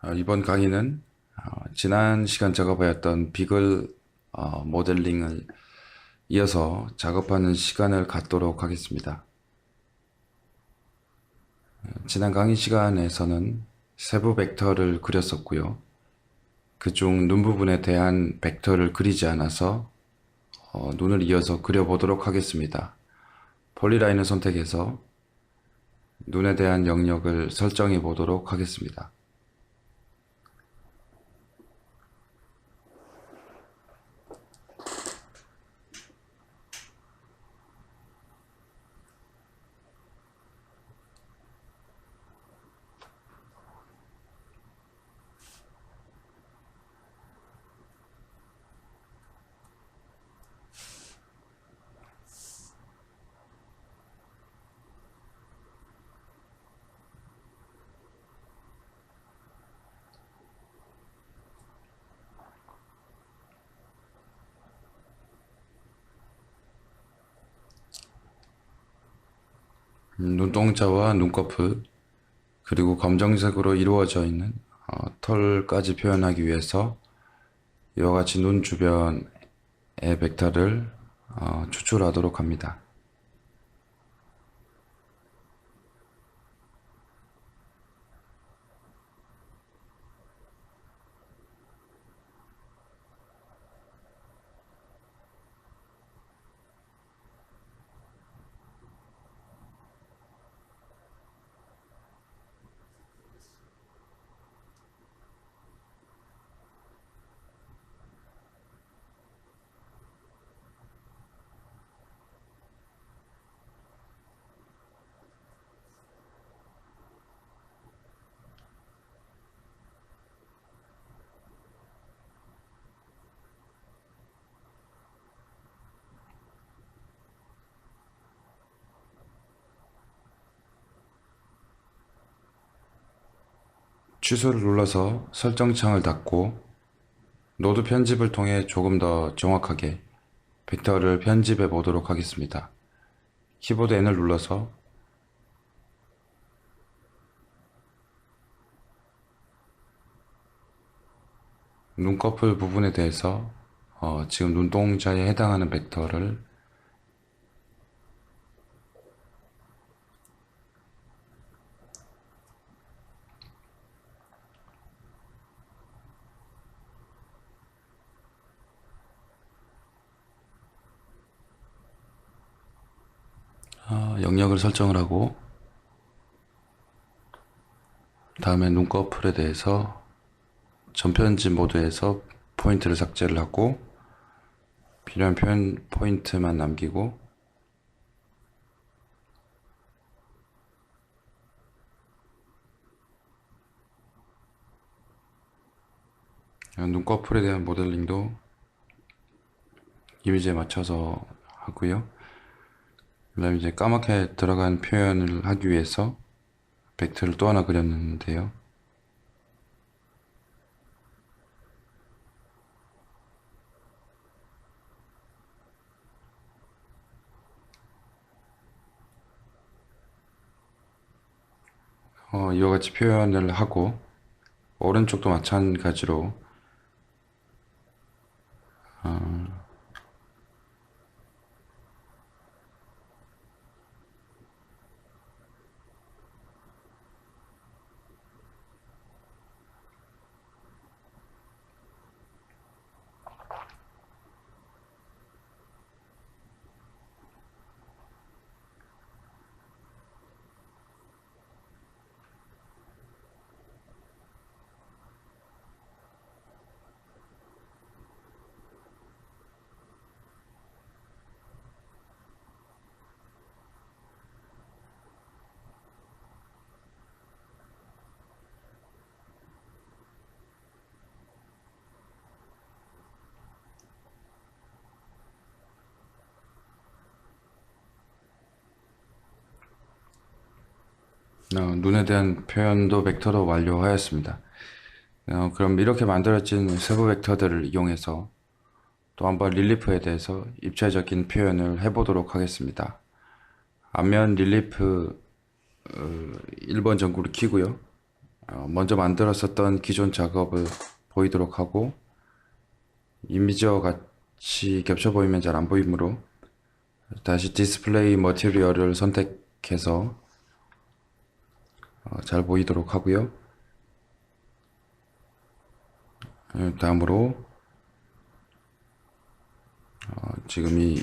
이번 강의는 지난 시간 작업하였던 비글 모델링을 이어서 작업하는 시간을 갖도록 하겠습니다. 지난 강의 시간에서는 세부 벡터를 그렸었고요. 그중 눈 부분에 대한 벡터를 그리지 않아서 눈을 이어서 그려보도록 하겠습니다. 폴리라인을 선택해서 눈에 대한 영역을 설정해 보도록 하겠습니다. 눈동자와 눈꺼풀, 그리고 검정색으로 이루어져 있는 털까지 표현하기 위해서 이와 같이 눈 주변의 벡터를 추출하도록 합니다. 취소를 눌러서 설정 창을 닫고 노드 편집을 통해 조금 더 정확하게 벡터를 편집해 보도록 하겠습니다. 키보드 N을 눌러서 눈꺼풀 부분에 대해서 지금 눈동자에 해당하는 벡터를 영역을 설정을 하고, 다음에 눈꺼풀에 대해서 전편집 모드에서 포인트를 삭제를 하고 필요한 표현 포인트만 남기고, 눈꺼풀에 대한 모델링도 이미지에 맞춰서 하고요. 그 다음에 이제 까맣게 들어간 표현을 하기 위해서 벡터를 또 하나 그렸는데요. 이와 같이 표현을 하고, 오른쪽도 마찬가지로 눈에 대한 표현도 벡터로 완료하였습니다. 그럼 이렇게 만들어진 세부 벡터들을 이용해서 또 한번 릴리프에 대해서 입체적인 표현을 해보도록 하겠습니다. 앞면 릴리프 1번 전구를 켜고요. 먼저 만들었었던 기존 작업을 보이도록 하고, 이미지와 같이 겹쳐 보이면 잘 안 보이므로 다시 디스플레이 머티리얼을 선택해서 잘 보이도록 하고요. 다음으로 지금 이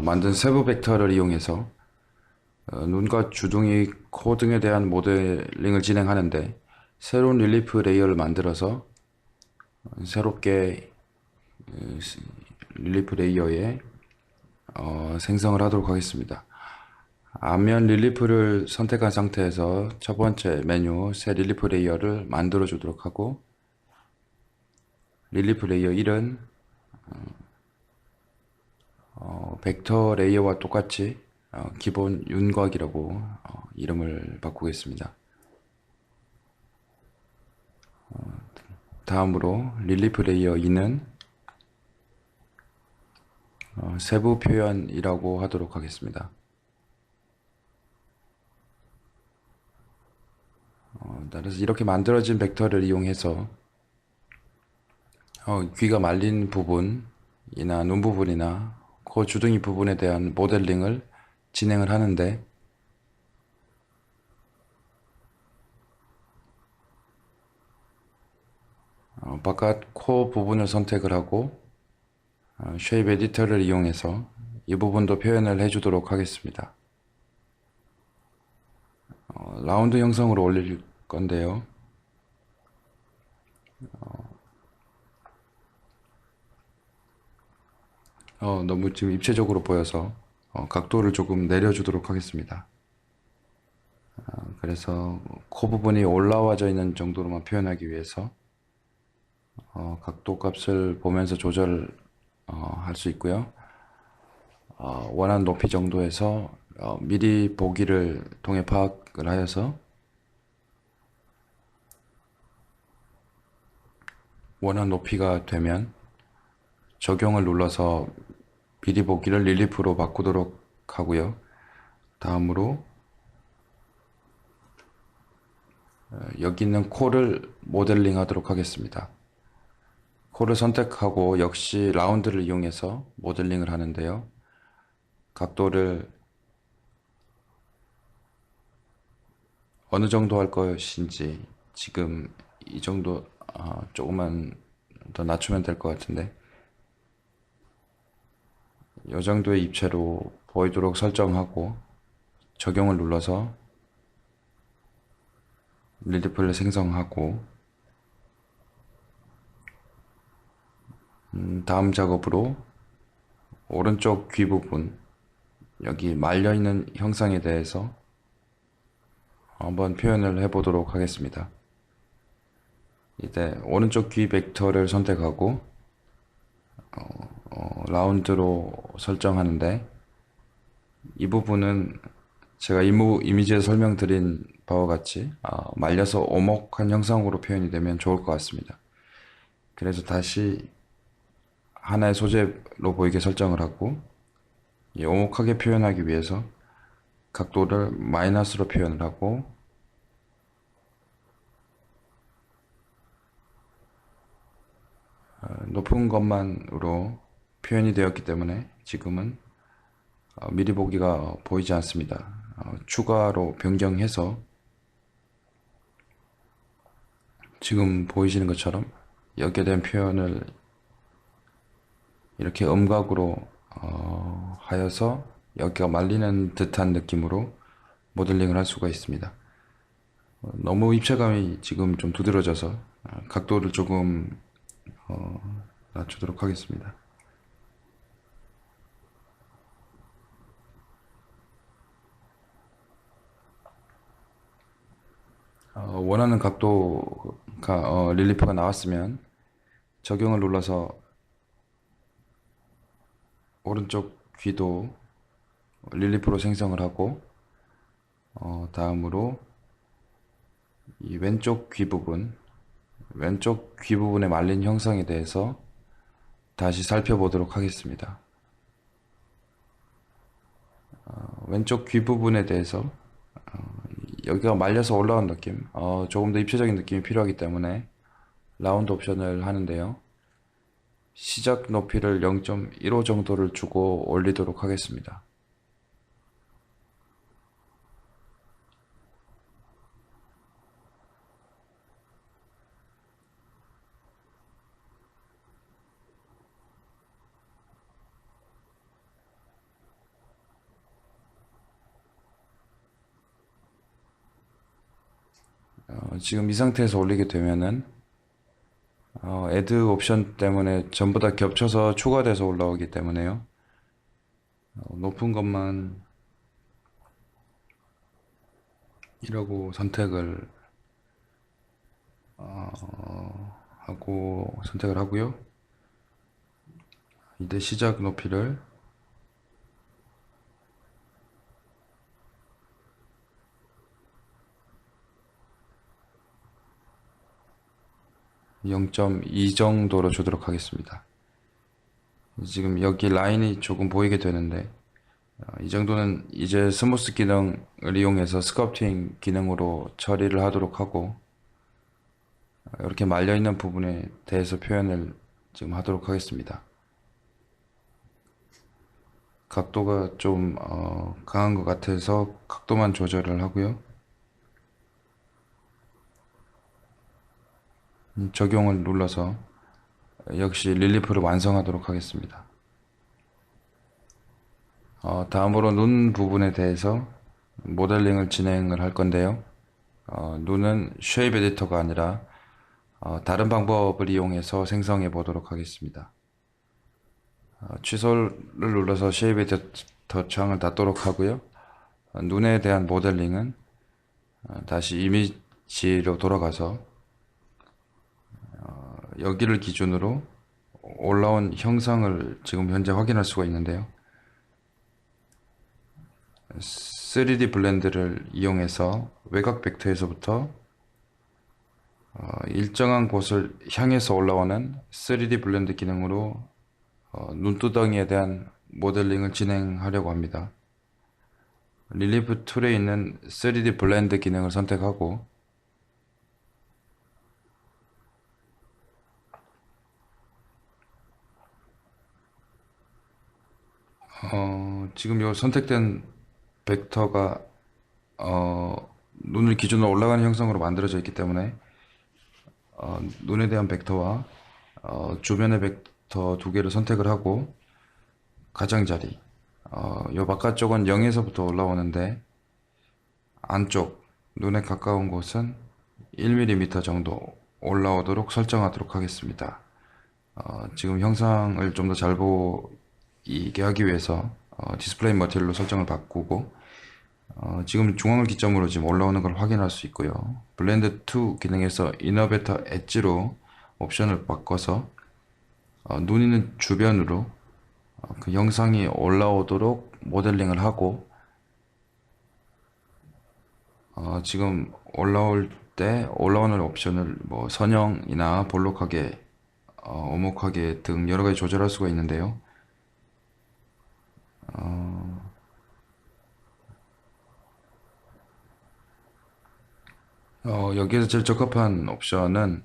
만든 세부 벡터를 이용해서 눈과 주둥이, 코 등에 대한 모델링을 진행하는데, 새로운 릴리프 레이어를 만들어서 새롭게 릴리프 레이어에 생성을 하도록 하겠습니다. 앞면 릴리프를 선택한 상태에서 첫 번째 메뉴 새 릴리프 레이어를 만들어 주도록 하고, 릴리프 레이어 1은 벡터 레이어와 똑같이 기본 윤곽이라고 이름을 바꾸겠습니다. 다음으로 릴리프 레이어 2는 세부 표현이라고 하도록 하겠습니다. 따라서 이렇게 만들어진 벡터를 이용해서 귀가 말린 부분이나 눈 부분이나 코 주둥이 부분에 대한 모델링을 진행을 하는데, 바깥 코 부분을 선택을 하고 쉐입 에디터를 이용해서 이 부분도 표현을 해주도록 하겠습니다. 라운드 형성으로 올릴 건데요. 너무 지금 입체적으로 보여서 각도를 조금 내려주도록 하겠습니다. 그래서 코 부분이 올라와져 있는 정도로만 표현하기 위해서 각도 값을 보면서 조절을 할 수 있고요. 원하는 높이 정도에서 미리 보기를 통해 파악을 하여서 원하는 높이가 되면 적용을 눌러서 미리 보기를 릴리프로 바꾸도록 하고요. 다음으로 여기 있는 코를 모델링 하도록 하겠습니다. 코를 선택하고 역시 라운드를 이용해서 모델링을 하는데요. 각도를 어느 정도 할 것인지, 지금 이 정도 조금만 더 낮추면 될 것 같은데, 이 정도의 입체로 보이도록 설정하고 적용을 눌러서 릴리프를 생성하고, 다음 작업으로 오른쪽 귀 부분, 여기 말려있는 형상에 대해서 한번 표현을 해보도록 하겠습니다. 이때 오른쪽 귀 벡터를 선택하고 라운드로 설정하는데, 이 부분은 제가 이미지에 설명드린 바와 같이 말려서 오목한 형상으로 표현이 되면 좋을 것 같습니다. 그래서 다시 하나의 소재로 보이게 설정을 하고, 오목하게 표현하기 위해서 각도를 마이너스로 표현을 하고, 높은 것만으로 표현이 되었기 때문에 지금은 미리 보기가 보이지 않습니다. 추가로 변경해서 지금 보이시는 것처럼 여기에 대한 표현을 이렇게 음각으로 하여서 여기가 말리는 듯한 느낌으로 모델링을 할 수가 있습니다. 너무 입체감이 지금 좀 두드러져서 각도를 조금 낮추도록 하겠습니다. 원하는 각도가 릴리프가 나왔으면 적용을 눌러서 오른쪽 귀도 릴리프로 생성을 하고, 다음으로 이 왼쪽 귀 부분에 말린 형상에 대해서 다시 살펴보도록 하겠습니다. 왼쪽 귀 부분에 대해서 여기가 말려서 올라온 느낌, 조금 더 입체적인 느낌이 필요하기 때문에 라운드 옵션을 하는데요. 시작 높이를 0.15 정도를 주고 올리도록 하겠습니다. 지금 이 상태에서 올리게 되면은 애드 옵션 때문에 전부 다 겹쳐서 추가돼서 올라오기 때문에요. 높은 것만 이라고 선택을 하고요. 이때 시작 높이를 0.2 정도로 주도록 하겠습니다. 지금 여기 라인이 조금 보이게 되는데 이 정도는 이제 스무스 기능을 이용해서 스culpting 기능으로 처리를 하도록 하고 이렇게 말려있는 부분에 대해서 표현을 지금 하도록 하겠습니다. 각도가 좀 강한 것 같아서 각도만 조절을 하고요. 적용을 눌러서 역시 릴리프를 완성하도록 하겠습니다. 다음으로 눈 부분에 대해서 모델링을 진행을 할 건데요. 눈은 쉐입 에디터가 아니라 다른 방법을 이용해서 생성해 보도록 하겠습니다. 취소를 눌러서 쉐입 에디터 창을 닫도록 하고요. 눈에 대한 모델링은 다시 이미지로 돌아가서 여기를 기준으로 올라온 형상을 지금 현재 확인할 수가 있는데요. 3D 블렌드를 이용해서 외곽 벡터에서부터 일정한 곳을 향해서 올라오는 3D 블렌드 기능으로 눈두덩이에 대한 모델링을 진행하려고 합니다. 릴리프 툴에 있는 3D 블렌드 기능을 선택하고 지금 이 선택된 벡터가 눈을 기준으로 올라가는 형상으로 만들어져 있기 때문에 눈에 대한 벡터와 주변의 벡터 두 개를 선택을 하고 가장자리 요 바깥쪽은 0에서부터 올라오는데 안쪽 눈에 가까운 곳은 1mm 정도 올라오도록 설정하도록 하겠습니다. 지금 형상을 좀 더 잘 보이게 하기 위해서 디스플레이 머티리얼로 설정을 바꾸고 지금 중앙을 기점으로 지금 올라오는 걸 확인할 수 있고요. 블렌드 2 기능에서 이너베터 엣지로 옵션을 바꿔서 눈 있는 주변으로 그 영상이 올라오도록 모델링을 하고 지금 올라올 때 올라오는 옵션을 뭐 선형이나 볼록하게 오목하게 등 여러 가지 조절할 수가 있는데요. 여기에서 제일 적합한 옵션은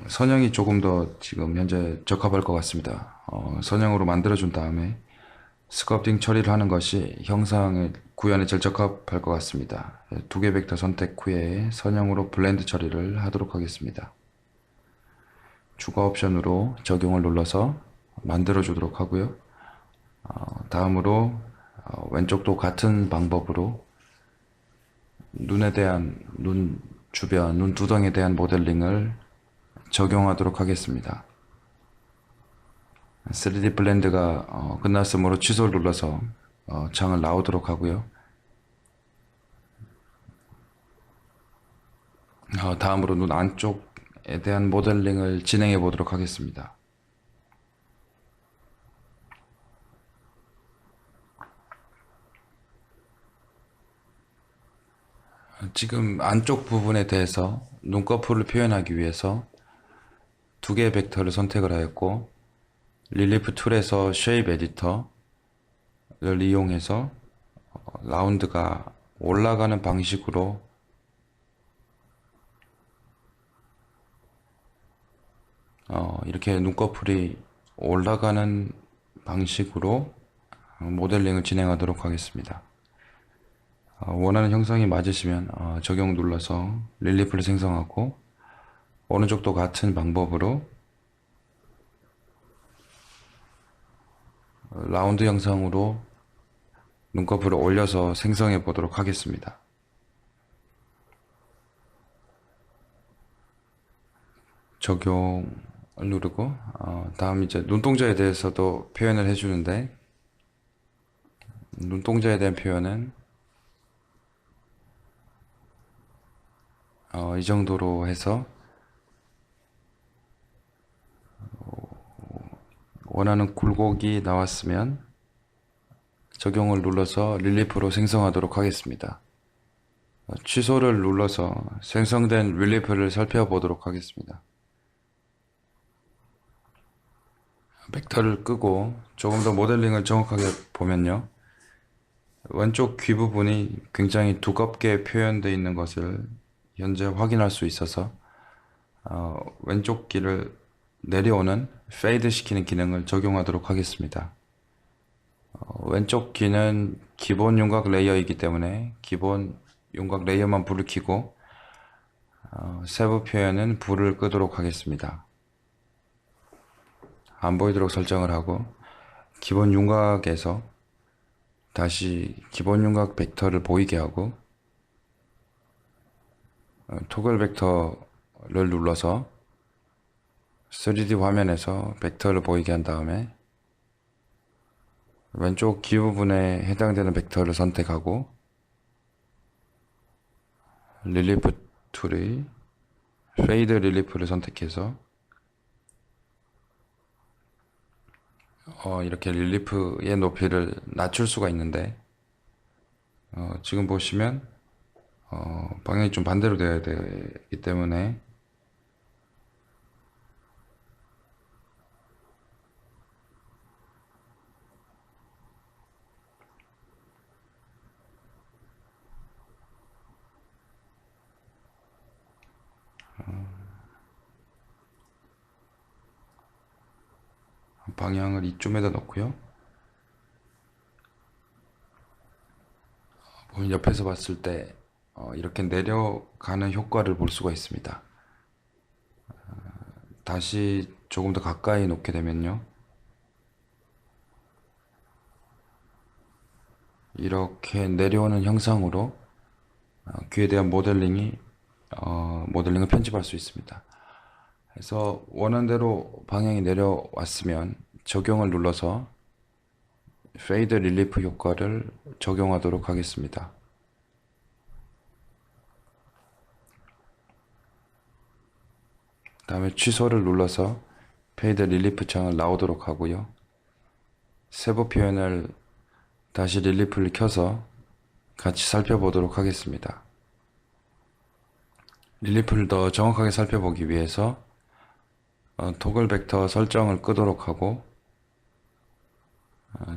선형이 조금 더 지금 현재 적합할 것 같습니다. 선형으로 만들어준 다음에 스culpting 처리를 하는 것이 형상의 구현에 제일 적합할 것 같습니다. 두 개 벡터 선택 후에 선형으로 블렌드 처리를 하도록 하겠습니다. 추가 옵션으로 적용을 눌러서 만들어 주도록 하고요. 다음으로 왼쪽도 같은 방법으로 눈에 대한 눈 주변, 눈 두덩이에 대한 모델링을 적용하도록 하겠습니다. 3D 블렌드가 끝났으므로 취소를 눌러서 창을 나오도록 하고요. 다음으로 눈 안쪽에 대한 모델링을 진행해 보도록 하겠습니다. 지금 안쪽 부분에 대해서 눈꺼풀을 표현하기 위해서 두 개의 벡터를 선택을 하였고 릴리프 툴에서 쉐입 에디터 이용해서 라운드가 올라가는 방식으로 이렇게 눈꺼풀이 올라가는 방식으로 모델링을 진행하도록 하겠습니다. 원하는 형상이 맞으시면 적용 눌러서 릴리프를 생성하고 오른쪽도 같은 방법으로 라운드 형상으로 눈꺼풀을 올려서 생성해 보도록 하겠습니다. 적용을 누르고 다음 이제 눈동자에 대해서도 표현을 해주는데, 눈동자에 대한 표현은 이 정도로 해서 원하는 굴곡이 나왔으면 적용을 눌러서 릴리프로 생성하도록 하겠습니다. 취소를 눌러서 생성된 릴리프를 살펴보도록 하겠습니다. 벡터를 끄고 조금 더 모델링을 정확하게 보면요, 왼쪽 귀 부분이 굉장히 두껍게 표현되어 있는 것을 현재 확인할 수 있어서 왼쪽 귀를 내려오는 페이드 시키는 기능을 적용하도록 하겠습니다. 왼쪽 귀는 기본 윤곽 레이어이기 때문에 기본 윤곽 레이어만 불을 켜고 세부 표현은 불을 끄도록 하겠습니다. 안 보이도록 설정을 하고 기본 윤곽에서 다시 기본 윤곽 벡터를 보이게 하고 토글 벡터를 눌러서 3D 화면에서 벡터를 보이게 한 다음에 왼쪽 귀 부분에 해당되는 벡터를 선택하고 릴리프 툴의 페이드 릴리프를 선택해서 이렇게 릴리프의 높이를 낮출 수가 있는데 지금 보시면 방향이 좀 반대로 되어야 되기 때문에 방향을 이쯤에다 놓고요. 옆에서 봤을 때 이렇게 내려가는 효과를 볼 수가 있습니다. 다시 조금 더 가까이 놓게 되면요, 이렇게 내려오는 형상으로 귀에 대한 모델링을 편집할 수 있습니다. 그래서 원하는 대로 방향이 내려왔으면 적용을 눌러서 페이드 릴리프 효과를 적용하도록 하겠습니다. 다음에 취소를 눌러서 페이드 릴리프 창을 나오도록 하고요. 세부 표현을 다시 릴리프를 켜서 같이 살펴보도록 하겠습니다. 릴리프를 더 정확하게 살펴보기 위해서 토글 벡터 설정을 끄도록 하고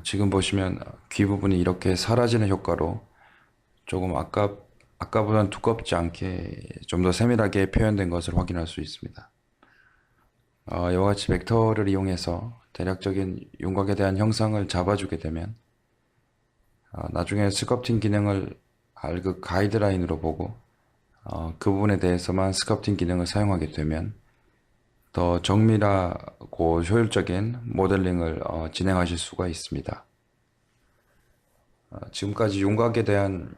지금 보시면 귀 부분이 이렇게 사라지는 효과로 조금 아까보다는 두껍지 않게 좀 더 세밀하게 표현된 것을 확인할 수 있습니다. 이와 같이 벡터를 이용해서 대략적인 윤곽에 대한 형상을 잡아주게 되면 나중에 스culpting 기능을 알그 가이드라인으로 보고 그 부분에 대해서만 스culpting 기능을 사용하게 되면 더 정밀하고 효율적인 모델링을 진행하실 수가 있습니다. 지금까지 윤곽에 대한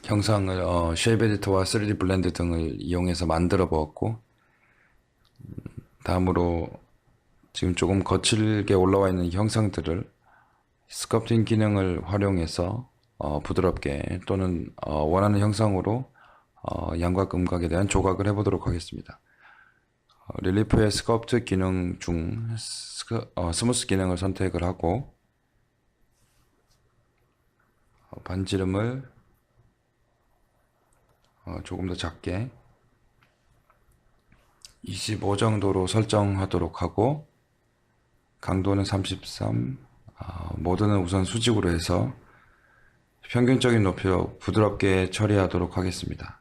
형상을 쉐입 에디터와 3D 블렌드 등을 이용해서 만들어 보았고, 다음으로 지금 조금 거칠게 올라와 있는 형상들을 스culpting 기능을 활용해서 부드럽게 또는 원하는 형상으로 양곽, 음각에 대한 조각을 해보도록 하겠습니다. 릴리프의 스culpt 기능 중 스무스 기능을 선택을 하고 반지름을 조금 더 작게 25 정도로 설정하도록 하고 강도는 33, 모드는 우선 수직으로 해서 평균적인 높이로 부드럽게 처리하도록 하겠습니다.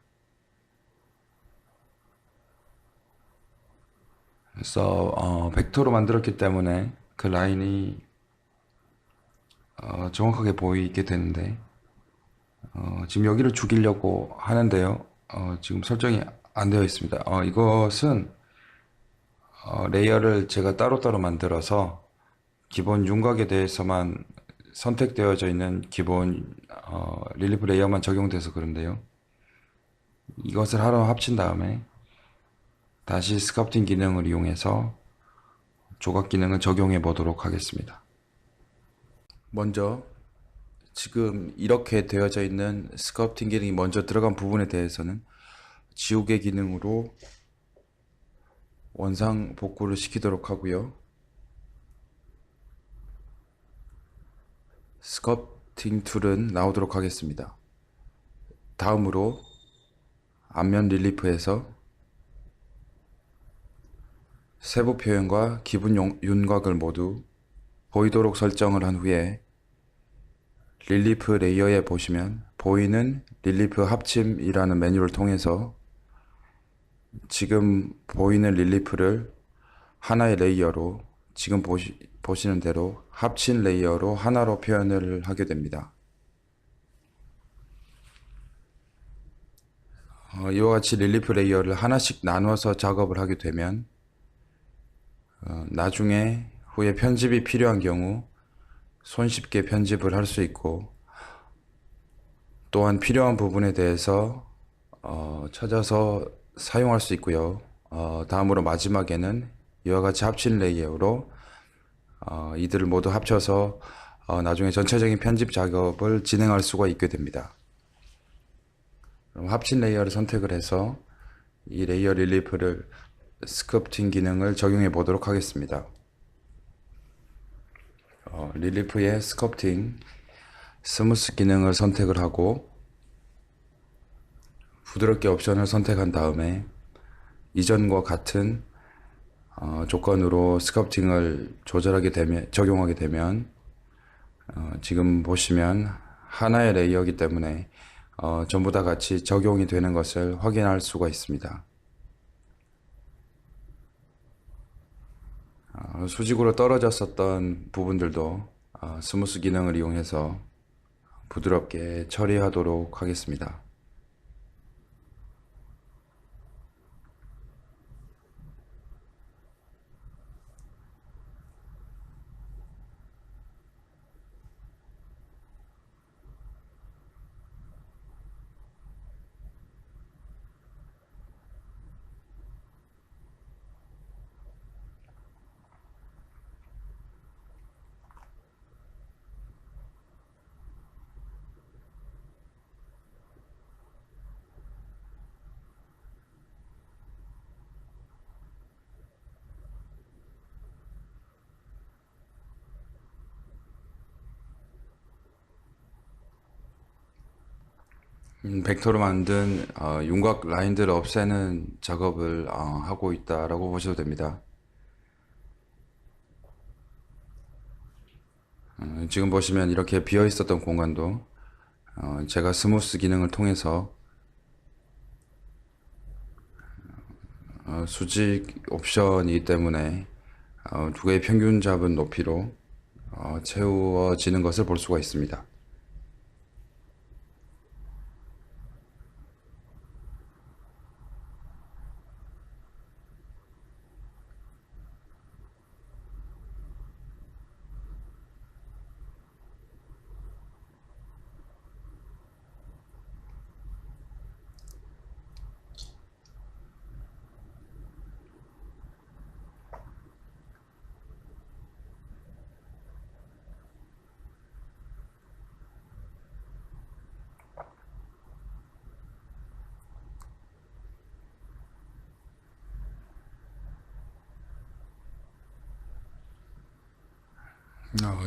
그래서 벡터로 만들었기 때문에 그 라인이 정확하게 보이게 되는데 지금 여기를 죽이려고 하는데요. 지금 설정이 안 되어 있습니다. 이것은 레이어를 제가 따로따로 만들어서 기본 윤곽에 대해서만 선택되어져 있는 기본 릴리프 레이어만 적용돼서 그런데요. 이것을 하나 합친 다음에 다시 스culpting 기능을 이용해서 조각 기능을 적용해 보도록 하겠습니다. 먼저 지금 이렇게 되어져 있는 스culpting 기능이 먼저 들어간 부분에 대해서는 지우개 기능으로 원상 복구를 시키도록 하고요. 스culpting 툴은 나오도록 하겠습니다. 다음으로 앞면 릴리프에서 세부 표현과 기본 윤곽을 모두 보이도록 설정을 한 후에 릴리프 레이어에 보시면 보이는 릴리프 합침이라는 메뉴를 통해서 지금 보이는 릴리프를 하나의 레이어로 지금 보시는 대로 합친 레이어로 하나로 표현을 하게 됩니다. 이와 같이 릴리프 레이어를 하나씩 나눠서 작업을 하게 되면 나중에 후에 편집이 필요한 경우 손쉽게 편집을 할 수 있고 또한 필요한 부분에 대해서 찾아서 사용할 수 있고요. 다음으로 마지막에는 이와 같이 합친 레이어로 이들을 모두 합쳐서 나중에 전체적인 편집 작업을 진행할 수가 있게 됩니다. 그럼 합친 레이어를 선택을 해서 이 레이어 릴리프를 스culpting 기능을 적용해 보도록 하겠습니다. 릴리프의 스culpting 스무스 기능을 선택을 하고 부드럽게 옵션을 선택한 다음에 이전과 같은 조건으로 스culpting을 적용하게 되면 지금 보시면 하나의 레이어이기 때문에 전부 다 같이 적용이 되는 것을 확인할 수가 있습니다. 수직으로 떨어졌었던 부분들도 스무스 기능을 이용해서 부드럽게 처리하도록 하겠습니다. 벡터로 만든 윤곽 라인들을 없애는 작업을 하고 있다라고 보셔도 됩니다. 지금 보시면 이렇게 비어 있었던 공간도 제가 스무스 기능을 통해서 수직 옵션이기 때문에 두 개의 평균 잡은 높이로 채워지는 것을 볼 수가 있습니다.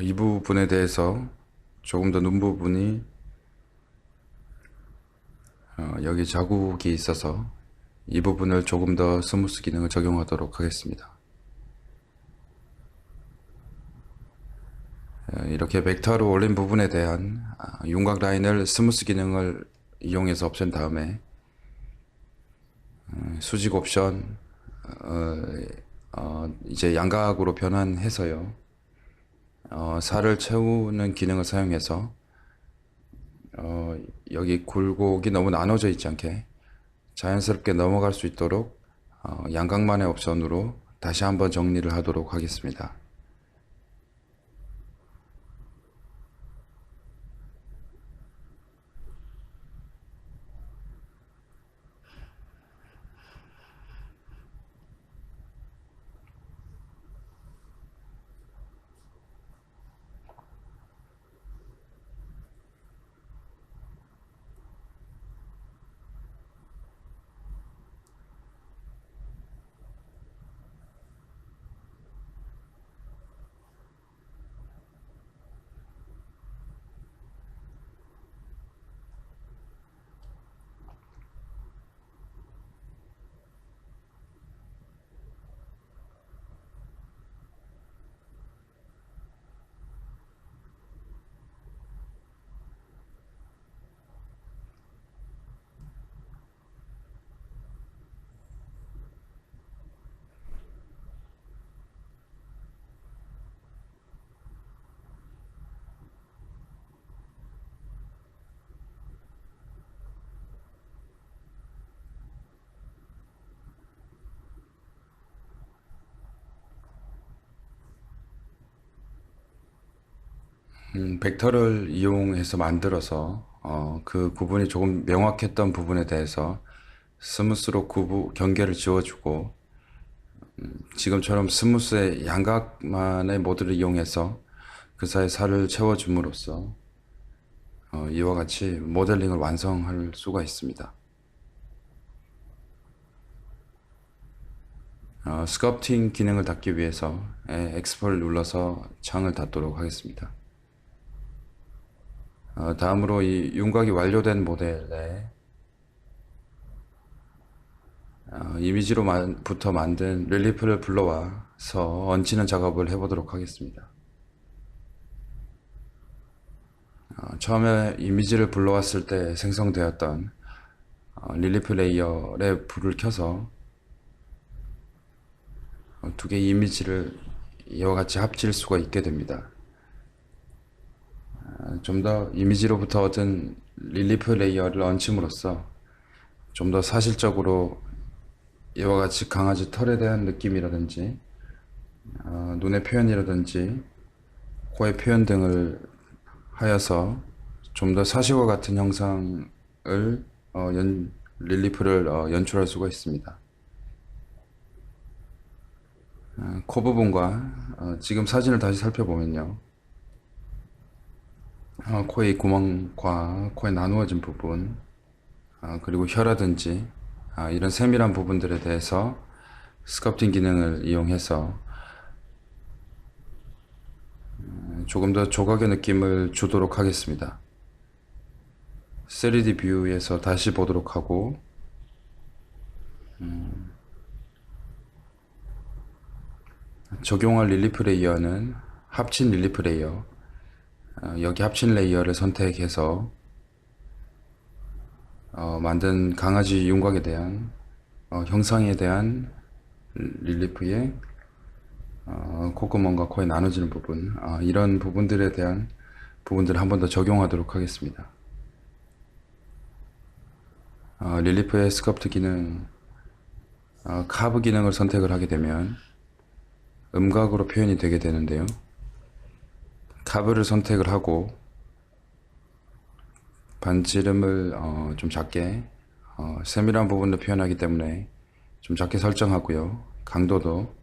이 부분에 대해서 조금 더 눈 부분이 여기 자국이 있어서 이 부분을 조금 더 스무스 기능을 적용하도록 하겠습니다. 이렇게 벡터로 올린 부분에 대한 윤곽 라인을 스무스 기능을 이용해서 없앤 다음에 수직 옵션 이제 양각으로 변환해서요. 살을 채우는 기능을 사용해서 여기 굴곡이 너무 나눠져 있지 않게 자연스럽게 넘어갈 수 있도록 양각만의 옵션으로 다시 한번 정리를 하도록 하겠습니다. 벡터를 이용해서 만들어서 그 구분이 조금 명확했던 부분에 대해서 스무스로 경계를 지워주고 지금처럼 스무스의 양각만의 모드를 이용해서 그 사이 살을 채워줌으로써 이와 같이 모델링을 완성할 수가 있습니다. 스culpting 기능을 닫기 위해서 X표를 눌러서 창을 닫도록 하겠습니다. 다음으로 이 윤곽이 완료된 모델에 이미지로부터 만든 릴리프를 불러와서 얹히는 작업을 해보도록 하겠습니다. 처음에 이미지를 불러왔을 때 생성되었던 릴리프 레이어에 불을 켜서 두 개의 이미지를 이와 같이 합칠 수가 있게 됩니다. 좀 더 이미지로부터 얻은 릴리프 레이어를 얹힘으로써 좀 더 사실적으로 이와 같이 강아지 털에 대한 느낌이라든지 눈의 표현이라든지 코의 표현 등을 하여서 좀 더 사실과 같은 형상을 릴리프를 연출할 수가 있습니다. 코 부분과 지금 사진을 다시 살펴보면요. 코의 구멍과 코의 나누어진 부분 그리고 혀라든지 이런 세밀한 부분들에 대해서 스culpting 기능을 이용해서 조금 더 조각의 느낌을 주도록 하겠습니다. 3D 뷰에서 다시 보도록 하고 적용할 릴리프 레이어는 합친 릴리프 레이어 여기 합친 레이어를 선택해서 만든 강아지 윤곽에 대한 형상에 대한 릴리프의 콧구멍과 코에 나눠지는 부분 이런 부분들에 대한 부분들을 한 번 더 적용하도록 하겠습니다. 릴리프의 스culpt 기능 카브 기능을 선택을 하게 되면 음각으로 표현이 되게 되는데요. 카브를 선택을 하고 반지름을 좀 작게 세밀한 부분을 표현하기 때문에 좀 작게 설정하고요. 강도도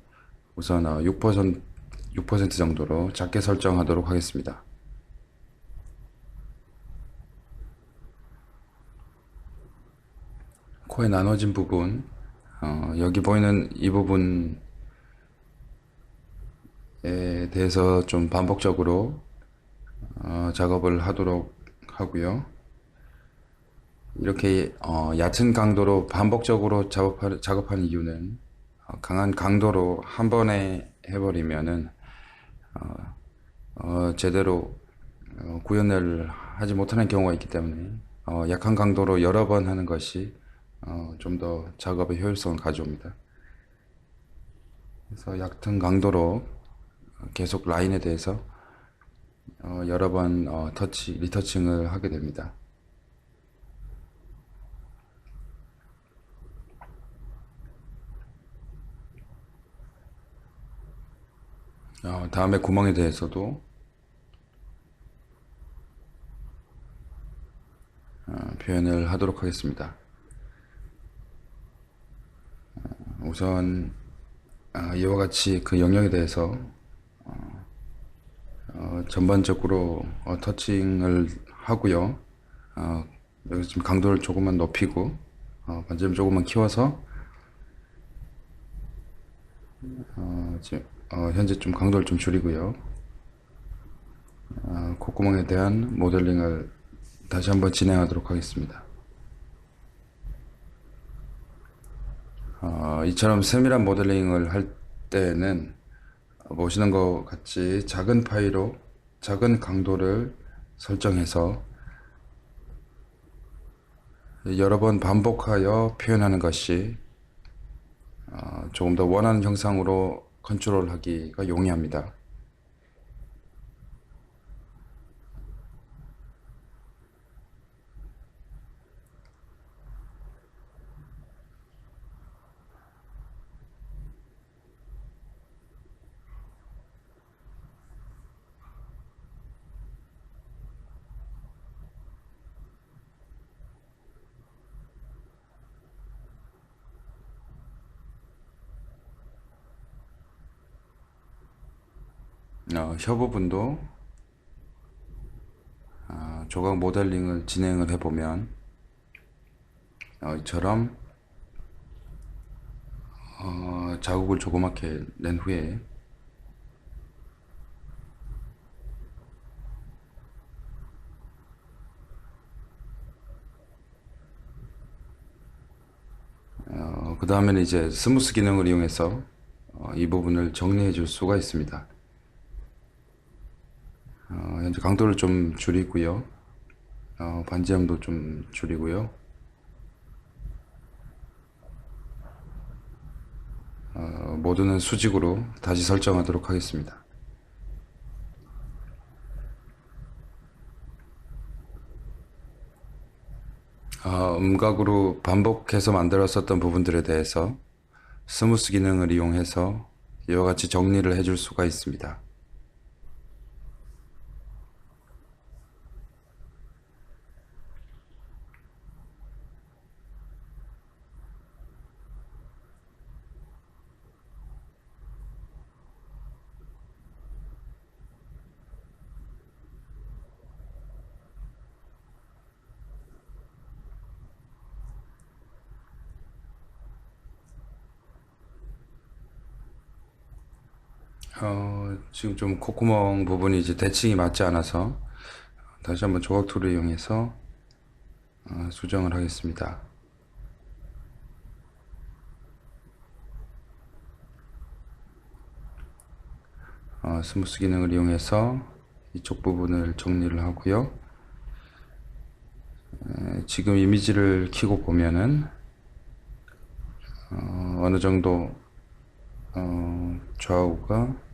우선 6% 정도로 작게 설정하도록 하겠습니다. 코에 나눠진 부분 여기 보이는 이 부분에 대해서 좀 반복적으로 작업을 하도록 하고요. 이렇게 얕은 강도로 반복적으로 작업하는 이유는 강한 강도로 한 번에 해버리면은 제대로 구현을 하지 못하는 경우가 있기 때문에 약한 강도로 여러 번 하는 것이 좀 더 작업의 효율성을 가져옵니다. 그래서 얕은 강도로 계속 라인에 대해서 여러 번 리터칭을 하게 됩니다. 다음에 구멍에 대해서도 표현을 하도록 하겠습니다. 우선 이와 같이 그 영역에 대해서 전반적으로 터칭을 하고요. 여기서 지금 강도를 조금만 높이고 반지름 조금만 키워서 지금 현재 좀 강도를 좀 줄이고요. 콧구멍에 대한 모델링을 다시 한번 진행하도록 하겠습니다. 이처럼 세밀한 모델링을 할 때는 보시는 것 같이 작은 파이로 작은 강도를 설정해서 여러 번 반복하여 표현하는 것이 조금 더 원하는 형상으로 컨트롤하기가 용이합니다. 혀 부분도 조각 모델링을 진행을 해보면 이처럼 자국을 조그맣게 낸 후에 그 다음에는 이제 스무스 기능을 이용해서 이 부분을 정리해 줄 수가 있습니다. 현재 강도를 좀 줄이고요. 반지름도 좀 줄이고요. 모두는 수직으로 다시 설정하도록 하겠습니다. 음각으로 반복해서 만들었었던 부분들에 대해서 스무스 기능을 이용해서 이와 같이 정리를 해줄 수가 있습니다. 지금 좀 콧구멍 부분이 이제 대칭이 맞지 않아서 다시 한번 조각 툴을 이용해서 수정을 하겠습니다. 스무스 기능을 이용해서 이쪽 부분을 정리를 하고요. 지금 이미지를 켜고 보면은 어느 정도 좌우가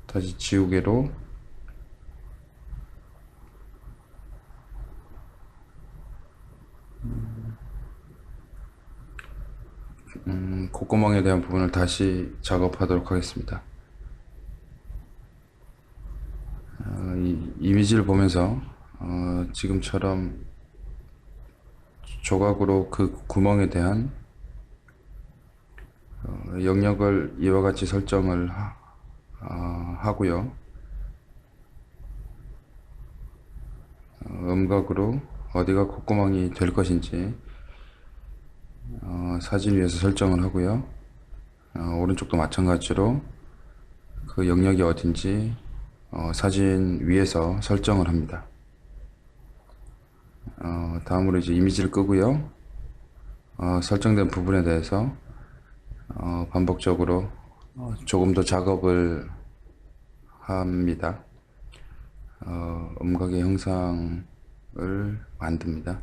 다시 지우개로 콧구멍에 대한 부분을 다시 작업하도록 하겠습니다. 이 이미지를 보면서 지금처럼 조각으로 그 구멍에 대한 영역을 이와 같이 설정을 하고요. 음각으로 어디가 콧구멍이 될 것인지 사진 위에서 설정을 하고요. 오른쪽도 마찬가지로 그 영역이 어딘지 사진 위에서 설정을 합니다. 다음으로 이제 이미지를 끄고요. 설정된 부분에 대해서 반복적으로 조금 더 작업을 합니다. 음각의 형상을 만듭니다.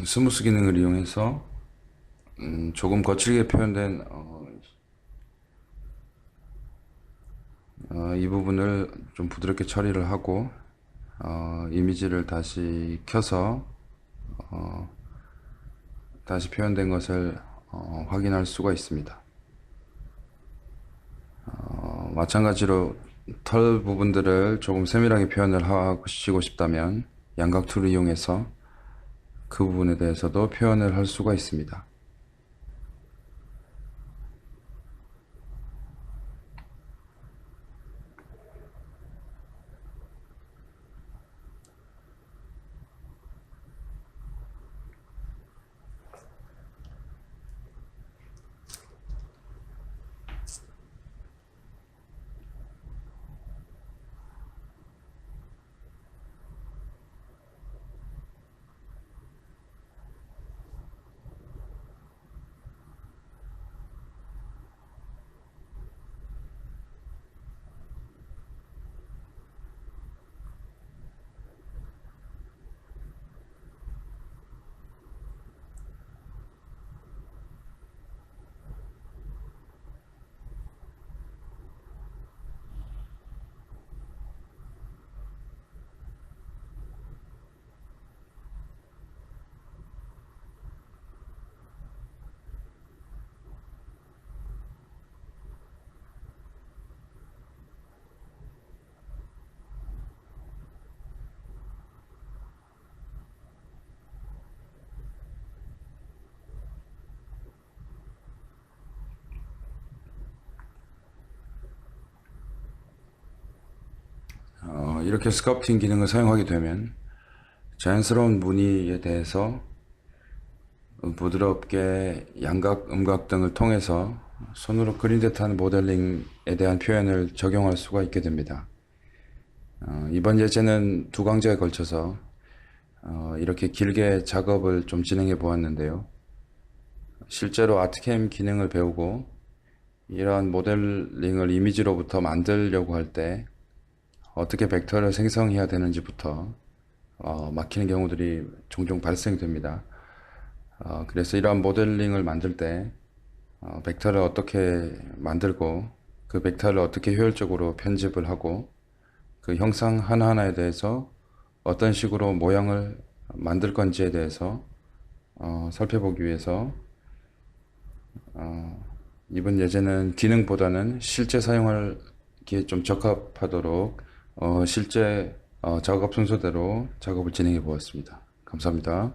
스무스 기능을 이용해서 조금 거칠게 표현된 이 부분을 좀 부드럽게 처리를 하고 이미지를 다시 켜서 다시 표현된 것을 확인할 수가 있습니다. 마찬가지로 털 부분들을 조금 세밀하게 표현을 하시고 싶다면 양각 툴을 이용해서 그 부분에 대해서도 표현을 할 수가 있습니다. 이렇게 스culpting 기능을 사용하게 되면 자연스러운 무늬에 대해서 부드럽게 양각, 음각 등을 통해서 손으로 그린 듯한 모델링에 대한 표현을 적용할 수가 있게 됩니다. 이번 예제는 두 강좌에 걸쳐서 이렇게 길게 작업을 좀 진행해 보았는데요. 실제로 아트캠 기능을 배우고 이러한 모델링을 이미지로부터 만들려고 할 때 어떻게 벡터를 생성해야 되는지부터 막히는 경우들이 종종 발생됩니다. 그래서 이러한 모델링을 만들 때 벡터를 어떻게 만들고 그 벡터를 어떻게 효율적으로 편집을 하고 그 형상 하나하나에 대해서 어떤 식으로 모양을 만들 건지에 대해서 살펴보기 위해서 이번 예제는 기능보다는 실제 사용하기에 좀 적합하도록 실제 작업 순서대로 작업을 진행해 보았습니다. 감사합니다.